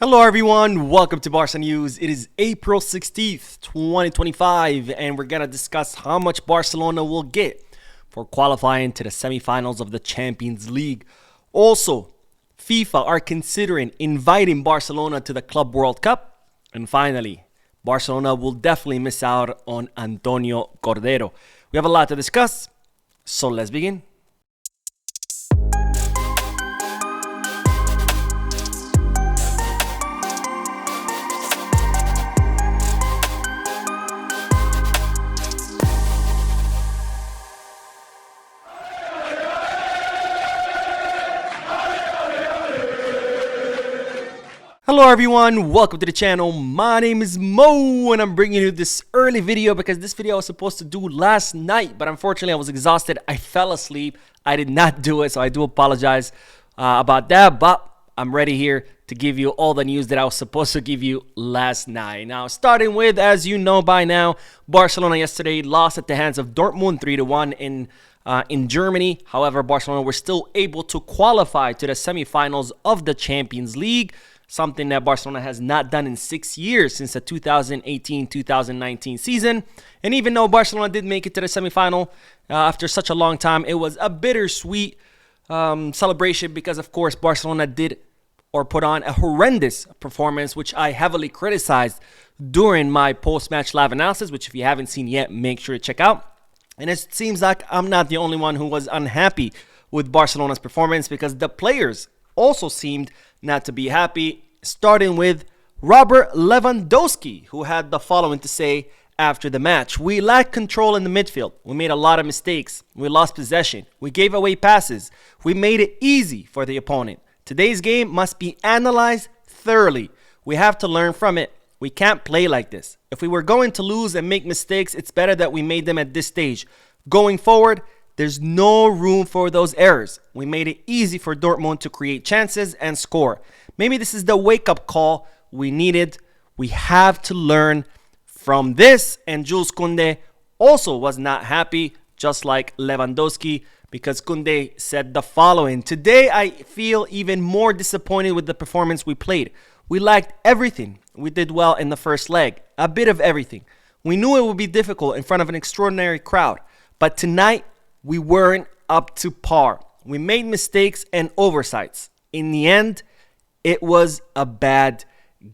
Hello everyone, welcome to Barca News. It is April 16th, 2025, and we're going to discuss how much Barcelona will get for qualifying to the semifinals of the Champions League. Also, FIFA are considering inviting Barcelona to the Club World Cup. And finally, Barcelona will definitely miss out on Antonio Cordero. We have a lot to discuss, so let's begin. Hello everyone, welcome to the channel. My name is Mo and I'm bringing you this early video because this video I was supposed to do last night, but unfortunately I was exhausted. I fell asleep. I did not do it, so I do apologize about that, but I'm ready here to give you all the news that I was supposed to give you last night. Now, starting with, as you know by now, Barcelona yesterday lost at the hands of Dortmund 3-1 in Germany. However, Barcelona were still able to qualify to the semifinals of the Champions League, something that Barcelona has not done in 6 years since the 2018-2019 season. And even though Barcelona did make it to the semifinal after such a long time, it was a bittersweet celebration because, of course, Barcelona did or put on a horrendous performance, which I heavily criticized during my post-match live analysis, which if you haven't seen yet, make sure to check out. And it seems like I'm not the only one who was unhappy with Barcelona's performance because the players also seemed not to be happy, starting with Robert Lewandowski, who had the following to say after the match. "We lacked control in the midfield. We made a lot of mistakes. We lost possession. We gave away passes. We made it easy for the opponent. Today's game must be analyzed thoroughly. We have to learn from it. We can't play like this. If we were going to lose and make mistakes, it's better that we made them at this stage. Going forward, there's no room for those errors. We made it easy for Dortmund to create chances and score. Maybe this is the wake-up call we needed. We have to learn from this." And Jules Koundé also was not happy, just like Lewandowski, because Koundé said the following: "Today I feel even more disappointed with the performance we played. We lacked everything. We did well in the first leg, a bit of everything. We knew it would be difficult in front of an extraordinary crowd, but tonight we weren't up to par. We made mistakes and oversights. In the end, it was a bad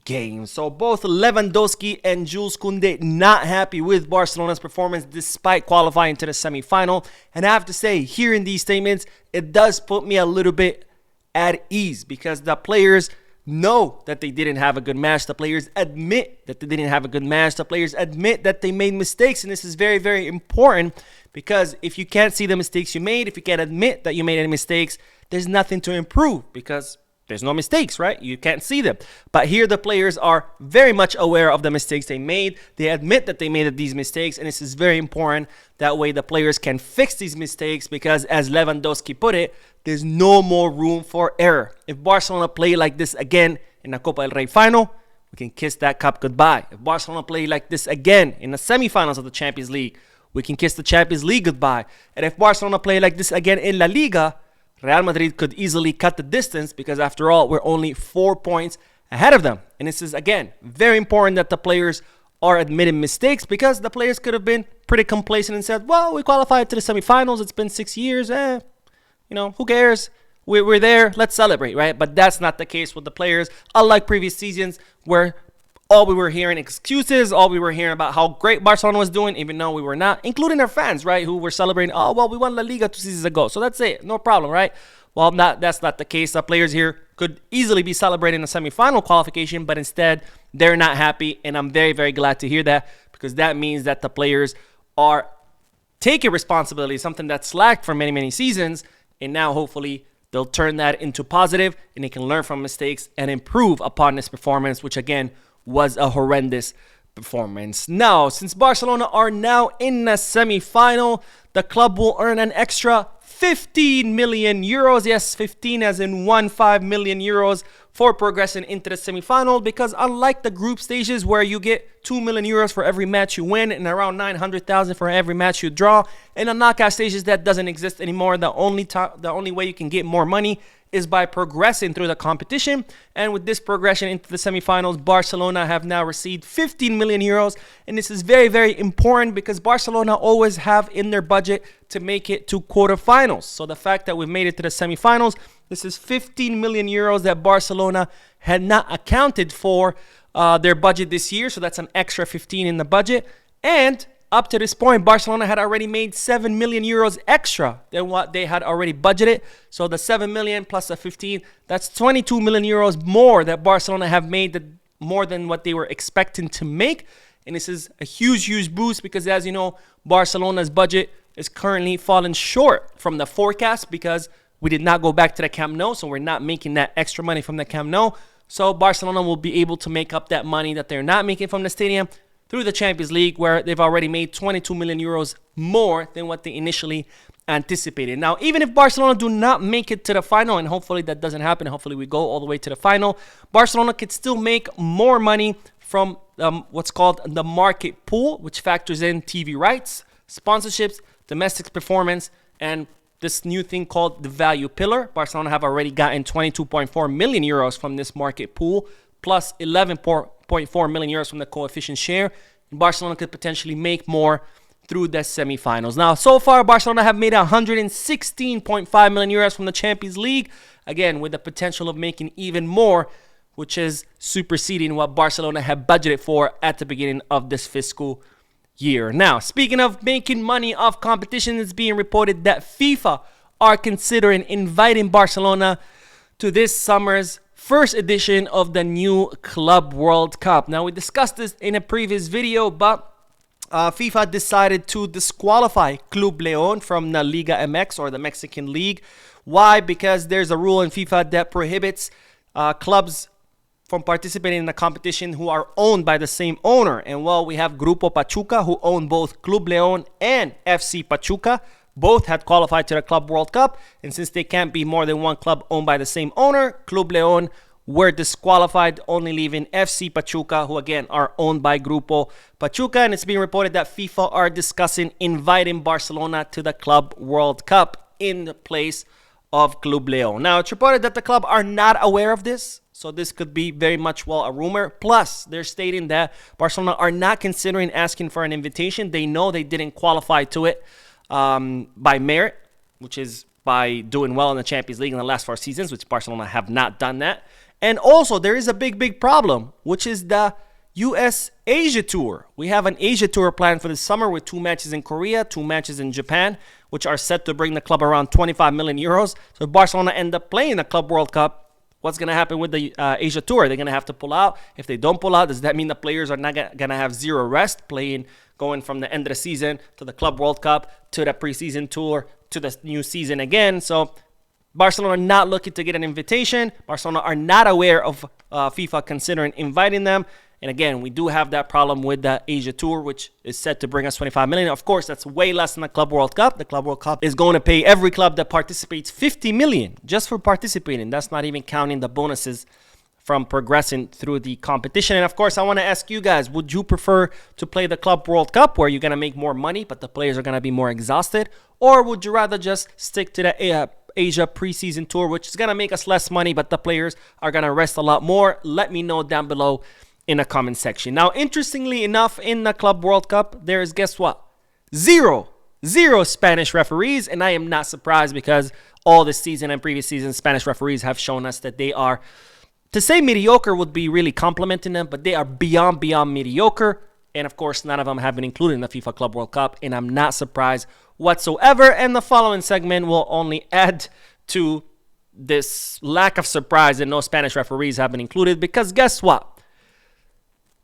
game." So both Lewandowski and Jules Koundé not happy with Barcelona's performance despite qualifying to the semi-final. And I have to say, hearing these statements, it does put me a little bit at ease because the players know that they didn't have a good match. The players admit that they didn't have a good match. The players admit that they made mistakes. And this is very, very important because if you can't see the mistakes you made, if you can't admit that you made any mistakes, there's nothing to improve because there's no mistakes, right? You can't see them. But here the players are very much aware of the mistakes they made. They admit that they made these mistakes, and this is very important. That way the players can fix these mistakes because, as Lewandowski put it, there's no more room for error. If Barcelona play like this again in the Copa del Rey final, we can kiss that cup goodbye. If Barcelona play like this again in the semifinals of the Champions League, we can kiss the Champions League goodbye. And if Barcelona play like this again in La Liga, Real Madrid could easily cut the distance because, after all, we're only 4 points ahead of them. And this is, again, very important that the players are admitting mistakes because the players could have been pretty complacent and said, well, we qualified to the semifinals. It's been 6 years. Who cares? We're there. Let's celebrate, right? But that's not the case with the players, unlike previous seasons where all we were hearing excuses, all we were hearing about how great Barcelona was doing, even though we were not, including their fans, right, who were celebrating, oh, well, we won La Liga 2 seasons ago, so that's it, no problem, right? Well, that's not the case. The players here could easily be celebrating a semifinal qualification, but instead, they're not happy, and I'm very, very glad to hear that because that means that the players are taking responsibility, something that's lacked for many, many seasons, and now hopefully they'll turn that into positive, and they can learn from mistakes and improve upon this performance, which, again, was a horrendous performance. Now, since Barcelona are now in the semi-final, the club will earn an extra 15 million euros. Yes, 15 as in 15 million euros for progressing into the semi-final, because unlike the group stages where you get 2 million euros for every match you win and around 900,000 for every match you draw, in the knockout stages that doesn't exist anymore. The only way you can get more money is by progressing through the competition. And with this progression into the semifinals, Barcelona have now received 15 million euros. And this is very, very important because Barcelona always have in their budget to make it to quarterfinals. So the fact that we've made it to the semifinals, this is 15 million euros that Barcelona had not accounted for their budget this year. So that's an extra 15 in the budget. And up to this point, Barcelona had already made 7 million euros extra than what they had already budgeted. So the 7 million plus the 15, that's 22 million euros more that Barcelona have made, more than what they were expecting to make. And this is a huge, huge boost because, as you know, Barcelona's budget is currently falling short from the forecast because we did not go back to the Camp Nou. So we're not making that extra money from the Camp Nou. So Barcelona will be able to make up that money that they're not making from the stadium through the Champions League, where they've already made 22 million euros more than what they initially anticipated. Now, even if Barcelona do not make it to the final, and hopefully that doesn't happen, hopefully we go all the way to the final, Barcelona could still make more money from what's called the market pool, which factors in TV rights, sponsorships, domestic performance, and this new thing called the value pillar. Barcelona have already gotten 22.4 million euros from this market pool, plus 11.4 million euros from the coefficient share. And Barcelona could potentially make more through the semifinals. Now, so far, Barcelona have made 116.5 million euros from the Champions League. Again, with the potential of making even more, which is superseding what Barcelona had budgeted for at the beginning of this fiscal year. Now, speaking of making money off competition, it's being reported that FIFA are considering inviting Barcelona to this summer's first edition of the new Club World Cup. Now, we discussed this in a previous video, but FIFA decided to disqualify Club León from the Liga MX, or the Mexican League. Why? Because there's a rule in FIFA that prohibits clubs from participating in the competition who are owned by the same owner. And well, we have Grupo Pachuca, who own both Club León and FC Pachuca. Both had qualified to the Club World Cup, and since they can't be more than one club owned by the same owner, Club León were disqualified, only leaving FC Pachuca, who again are owned by Grupo Pachuca. And it's being reported that FIFA are discussing inviting Barcelona to the Club World Cup in the place of Club León. Now, it's reported that the club are not aware of this, so this could be very much, well, a rumor. Plus, they're stating that Barcelona are not considering asking for an invitation. They know they didn't qualify to it by merit, which is by doing well in the Champions League in the last 4 seasons, which Barcelona have not done that. And also, there is a big problem, which is the US Asia Tour. We have an Asia Tour planned for this summer with 2 matches in Korea, 2 matches in Japan, which are set to bring the club around 25 million euros. So if Barcelona end up playing the Club World Cup, what's going to happen with the Asia Tour? They're going to have to pull out. If they don't pull out, does that mean the players are not going to have zero rest, going from the end of the season to the Club World Cup to the preseason tour to the new season again? So Barcelona are not looking to get an invitation. Barcelona are not aware of FIFA considering inviting them. And again, we do have that problem with the Asia Tour, which is set to bring us 25 million. Of course, that's way less than the Club World Cup. The Club World Cup is going to pay every club that participates 50 million just for participating. That's not even counting the bonuses from progressing through the competition. And of course, I want to ask you guys, would you prefer to play the Club World Cup where you're going to make more money, but the players are going to be more exhausted? Or would you rather just stick to the Asia preseason tour, which is going to make us less money, but the players are going to rest a lot more? Let me know down below in the comment section. Now, interestingly enough, in the Club World Cup, there is, guess what? Zero Spanish referees. And I am not surprised because all this season and previous seasons, Spanish referees have shown us that they are, to say mediocre would be really complimenting them, but they are beyond mediocre. And of course, none of them have been included in the FIFA Club World Cup. And I'm not surprised whatsoever. And the following segment will only add to this lack of surprise that no Spanish referees have been included, because guess what?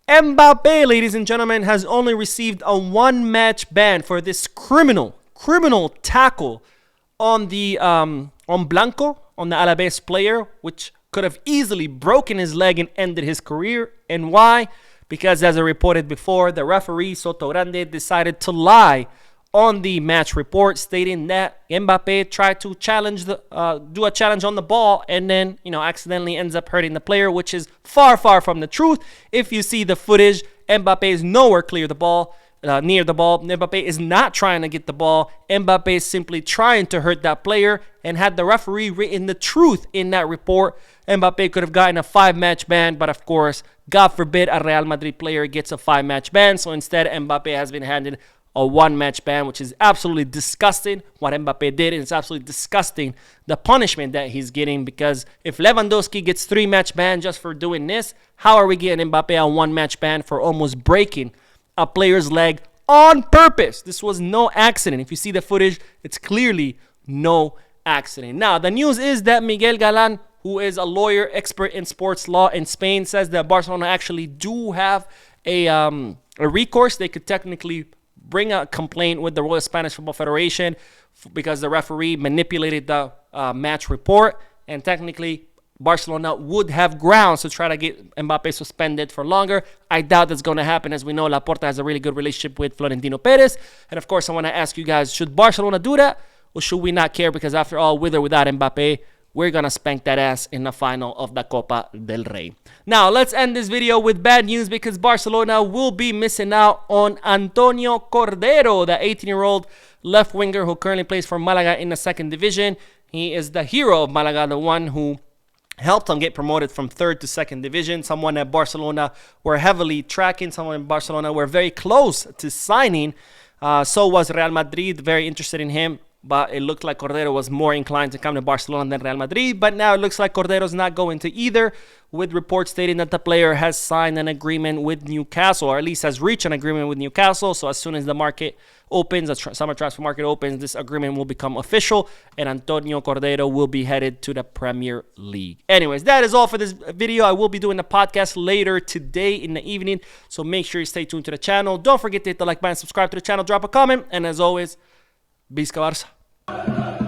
Mbappe, ladies and gentlemen, has only received a 1-match ban for this criminal tackle on the on Blanco, on the Alaves player, which could have easily broken his leg and ended his career. And why? Because as I reported before, the referee Soto Grande decided to lie on the match report, stating that Mbappe tried to challenge do a challenge on the ball and then, accidentally ends up hurting the player, which is far from the truth. If you see the footage, Mbappe is nowhere clear the ball. near the ball. Mbappe is not trying to get the ball. Mbappe is simply trying to hurt that player. And had the referee written the truth in that report, Mbappe could have gotten a 5-match ban. But of course, God forbid a Real Madrid player gets a 5-match ban. So instead, Mbappe has been handed a 1-match ban, which is absolutely disgusting what Mbappe did. And it's absolutely disgusting the punishment that he's getting, because if Lewandowski gets 3-match ban just for doing this, how are we getting Mbappe a 1-match ban for almost breaking a player's leg on purpose? This was no accident. If you see the footage, it's clearly no accident. Now, the news is that Miguel Galan, who is a lawyer expert in sports law in Spain, says that Barcelona actually do have a recourse. They could technically bring a complaint with the Royal Spanish Football Federation because the referee manipulated the match report, and technically Barcelona would have grounds to try to get Mbappe suspended for longer. I doubt that's going to happen. As we know, Laporta has a really good relationship with Florentino Perez. And of course, I want to ask you guys, should Barcelona do that, or should we not care? Because after all, with or without Mbappe, we're going to spank that ass in the final of the Copa del Rey. Now, let's end this video with bad news, because Barcelona will be missing out on Antonio Cordero, the 18-year-old left winger who currently plays for Malaga in the 2nd division. He is the hero of Malaga, the one who helped them get promoted from 3rd to 2nd division, someone that Barcelona were heavily tracking, someone in Barcelona were very close to signing. So was Real Madrid, very interested in him. But it looked like Cordero was more inclined to come to Barcelona than Real Madrid. But now it looks like Cordero's not going to either, with reports stating that the player has signed an agreement with Newcastle, or at least has reached an agreement with Newcastle. So as soon as the market opens, the summer transfer market opens, this agreement will become official, and Antonio Cordero will be headed to the Premier League. Anyways, that is all for this video. I will be doing the podcast later today in the evening, so make sure you stay tuned to the channel. Don't forget to hit the like button, subscribe to the channel, drop a comment, and as always, Visca Barça.